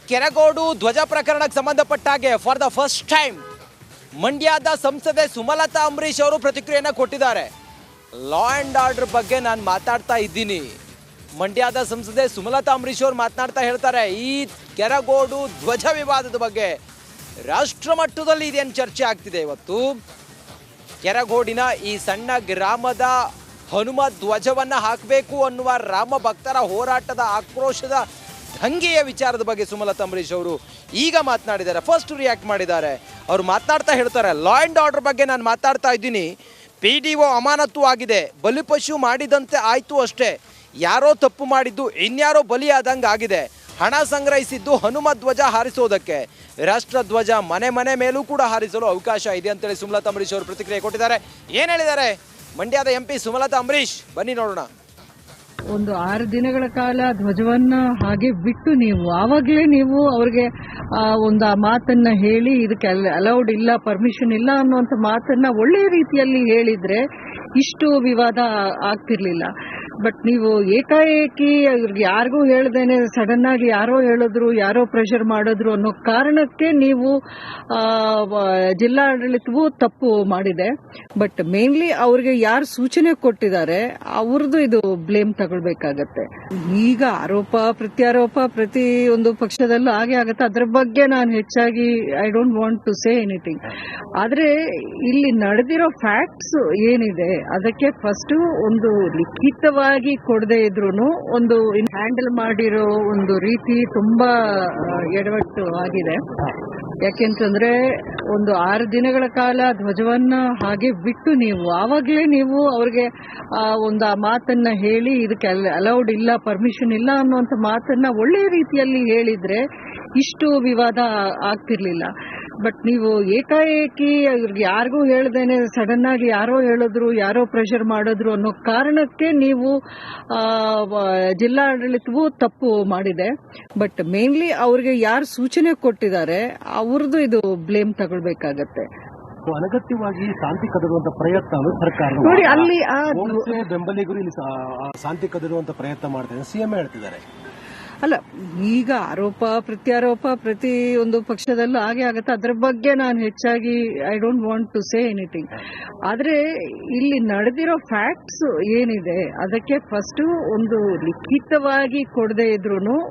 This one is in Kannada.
ಕೆರಗೋಡು ಧ್ವಜ ಪ್ರಕರಣಕ್ಕೆ ಸಂಬಂಧಪಟ್ಟ ಹಾಗೆ ಫಾರ್ ದ ಫಸ್ಟ್ ಟೈಮ್ ಮಂಡ್ಯದ ಸಂಸದೆ ಸುಮಲತಾ ಅಂಬರೀಶ್ ಅವರು ಪ್ರತಿಕ್ರಿಯೆಯನ್ನು ಕೊಟ್ಟಿದ್ದಾರೆ. ಲಾ ಅಂಡ್ ಆರ್ಡರ್ ಬಗ್ಗೆ ನಾನು ಮಾತಾಡ್ತಾ ಇದ್ದೀನಿ. ಮಂಡ್ಯದ ಸಂಸದೆ ಸುಮಲತಾ ಅಂಬರೀಶ್ ಅವರು ಮಾತನಾಡ್ತಾ ಹೇಳ್ತಾರೆ, ಈ ಕೆರಗೋಡು ಧ್ವಜ ವಿವಾದದ ಬಗ್ಗೆ ರಾಷ್ಟ್ರ ಮಟ್ಟದಲ್ಲಿ ಇದೇನು ಚರ್ಚೆ ಆಗ್ತಿದೆ. ಇವತ್ತು ಕೆರಗೋಡಿನ ಈ ಸಣ್ಣ ಗ್ರಾಮದ ಹನುಮ ಧ್ವಜವನ್ನ ಹಾಕಬೇಕು ಅನ್ನುವ ರಾಮ ಭಕ್ತರ ಹೋರಾಟದ ಆಕ್ರೋಶದ ದಂಗೆಯ ವಿಚಾರದ ಬಗ್ಗೆ ಸುಮಲತಾ ಅಂಬರೀಶ್ ಅವರು ಈಗ ಮಾತನಾಡಿದ್ದಾರೆ. ಫಸ್ಟ್ ರಿಯಾಕ್ಟ್ ಮಾಡಿದ್ದಾರೆ. ಅವರು ಮಾತನಾಡ್ತಾ ಹೇಳ್ತಾರೆ, ಲಾ ಅಂಡ್ ಆರ್ಡರ್ ಬಗ್ಗೆ ನಾನು ಮಾತಾಡ್ತಾ ಇದ್ದೀನಿ. PDO ಅಮಾನತು ಆಗಿದೆ, ಬಲಿಪಶು ಮಾಡಿದಂತೆ ಆಯಿತು ಅಷ್ಟೇ. ಯಾರೋ ತಪ್ಪು ಮಾಡಿದ್ದು ಇನ್ಯಾರೋ ಬಲಿಯಾದಂಗೆ ಆಗಿದೆ. ಹಣ ಸಂಗ್ರಹಿಸಿದ್ದು ಹನುಮ ಧ್ವಜ ಹಾರಿಸೋದಕ್ಕೆ. ರಾಷ್ಟ್ರ ಧ್ವಜ ಮನೆ ಮನೆ ಮೇಲೂ ಕೂಡ ಹಾರಿಸಲು ಅವಕಾಶ ಇದೆ ಅಂತೇಳಿ ಸುಮಲತಾ ಅಂಬರೀಶ್ ಅವರು ಪ್ರತಿಕ್ರಿಯೆ ಕೊಟ್ಟಿದ್ದಾರೆ. ಏನು ಹೇಳಿದ್ದಾರೆ ಮಂಡ್ಯದ MP ಸುಮಲತಾ ಅಂಬರೀಶ್, ಬನ್ನಿ ನೋಡೋಣ. ಒಂದು 6 ದಿನಗಳ ಕಾಲ ಧ್ವಜವನ್ನ ಹಾಗೆ ಬಿಟ್ಟು ಆವಾಗಲೇ ನೀವು ಅವ್ರಿಗೆ ಒಂದು ಮಾತನ್ನ ಹೇಳಿ ಇದಕ್ಕೆ ಅಲೌಡ್ ಇಲ್ಲ, ಪರ್ಮಿಷನ್ ಇಲ್ಲ ಅನ್ನುವಂಥ ಮಾತನ್ನ ಒಳ್ಳೆಯ ರೀತಿಯಲ್ಲಿ ಹೇಳಿದ್ರೆ ಇಷ್ಟು ವಿವಾದ ಆಗ್ತಿರ್ಲಿಲ್ಲ. ಬಟ್ ನೀವು ಏಕಾಏಕಿ ಇವ್ರಿಗೆ ಯಾರಿಗೂ ಹೇಳ್ದೇನೆ ಸಡನ್ ಆಗಿ ಯಾರೋ ಹೇಳಿದ್ರು, ಯಾರೋ ಪ್ರೆಷರ್ ಮಾಡಿದ್ರು ಅನ್ನೋ ಕಾರಣಕ್ಕೆ ನೀವು ಜಿಲ್ಲಾಡಳಿತವು ತಪ್ಪು ಮಾಡಿದೆ. ಬಟ್ ಮೇನ್ಲಿ ಅವ್ರಿಗೆ ಯಾರು ಸೂಚನೆ ಕೊಟ್ಟಿದ್ದಾರೆ ಅವ್ರದ್ದು ಇದು ಬ್ಲೇಮ್ ತಗೊಳ್ಬೇಕಾಗತ್ತೆ. ಈಗ ಆರೋಪ ಪ್ರತ್ಯಾರೋಪ ಪ್ರತಿ ಒಂದು ಪಕ್ಷದಲ್ಲೂ ಹಾಗೆ ಆಗತ್ತೆ. ಅದ್ರ ಬಗ್ಗೆ ನಾನು ಹೆಚ್ಚಾಗಿ I don't want to say anything. ಆದ್ರೆ ಇಲ್ಲಿ ನಡೆದಿರೋ ಫ್ಯಾಕ್ಟ್ಸ್ ಏನಿದೆ ಅದಕ್ಕೆ ಫಸ್ಟ್ ಒಂದು ಲಿಖಿತವಾಗಿ ಕೊಡದೇ ಇದ್ರು ಒಂದು ಹ್ಯಾಂಡಲ್ ಮಾಡಿರೋ ಒಂದು ರೀತಿ ತುಂಬಾ ಎಡವಟ್ಟು ಆಗಿದೆ. ಯಾಕೆಂತಂದ್ರೆ ಒಂದು 6 ದಿನಗಳ ಕಾಲ ಧ್ವಜವನ್ನ ಹಾಗೆ ಬಿಟ್ಟು ಆವಾಗಲೇ ನೀವು ಅವ್ರಿಗೆ ಒಂದು ಮಾತನ್ನ ಹೇಳಿ ಇದಕ್ಕೆ ಅಲೌಡ್ ಇಲ್ಲ, ಪರ್ಮಿಷನ್ ಇಲ್ಲ ಅನ್ನುವಂಥ ಮಾತನ್ನ ಒಳ್ಳೆಯ ರೀತಿಯಲ್ಲಿ ಹೇಳಿದ್ರೆ ಇಷ್ಟು ವಿವಾದ ಆಗ್ತಿರ್ಲಿಲ್ಲ. ಬಟ್ ನೀವು ಏಕಾಏಕಿ ಇವ್ರಿಗೆ ಯಾರಿಗೂ ಹೇಳ್ದೇನೆ ಸಡನ್ ಆಗಿ ಯಾರೋ ಹೇಳಿದ್ರು, ಯಾರೋ ಪ್ರೆಷರ್ ಮಾಡಿದ್ರು ಅನ್ನೋ ಕಾರಣಕ್ಕೆ ನೀವು ಜಿಲ್ಲಾಡಳಿತವು ತಪ್ಪು ಮಾಡಿದೆ. ಬಟ್ ಮೇನ್ಲಿ ಅವ್ರಿಗೆ ಯಾರು ಸೂಚನೆ ಕೊಟ್ಟಿದ್ದಾರೆ ಅವ್ರದ್ದು ಇದು ಬ್ಲೇಮ್ ತಗೊಳ್ಬೇಕಾಗತ್ತೆ. ಅನಗತ್ಯವಾಗಿ ಶಾಂತಿ ಕದಡುವಂತ ಪ್ರಯತ್ನ ಸರ್ಕಾರ ನೋಡಿ, ಅಲ್ಲಿ ಬೆಂಬಲಿಗರು ಇಲ್ಲಿ ಶಾಂತಿ ಕದಡುವಂತ ಪ್ರಯತ್ನ ಮಾಡ್ತಾರೆ, CM ಹೇಳ್ತಿದ್ದಾರೆ. ಅಲ್ಲ, ಈಗ ಆರೋಪ ಪ್ರತ್ಯಾರೋಪ ಪ್ರತಿ ಒಂದು ಪಕ್ಷದಲ್ಲೂ ಹಾಗೆ ಆಗತ್ತೆ. ಅದ್ರ ಬಗ್ಗೆ ನಾನು ಹೆಚ್ಚಾಗಿ I don't want to say anything. ಆದ್ರೆ ಇಲ್ಲಿ ನಡೆದಿರೋ ಫ್ಯಾಕ್ಟ್ಸ್ ಏನಿದೆ ಅದಕ್ಕೆ ಫಸ್ಟ್ ಒಂದು ಲಿಖಿತವಾಗಿ ಕೊಡದೇ ಇದ್ರು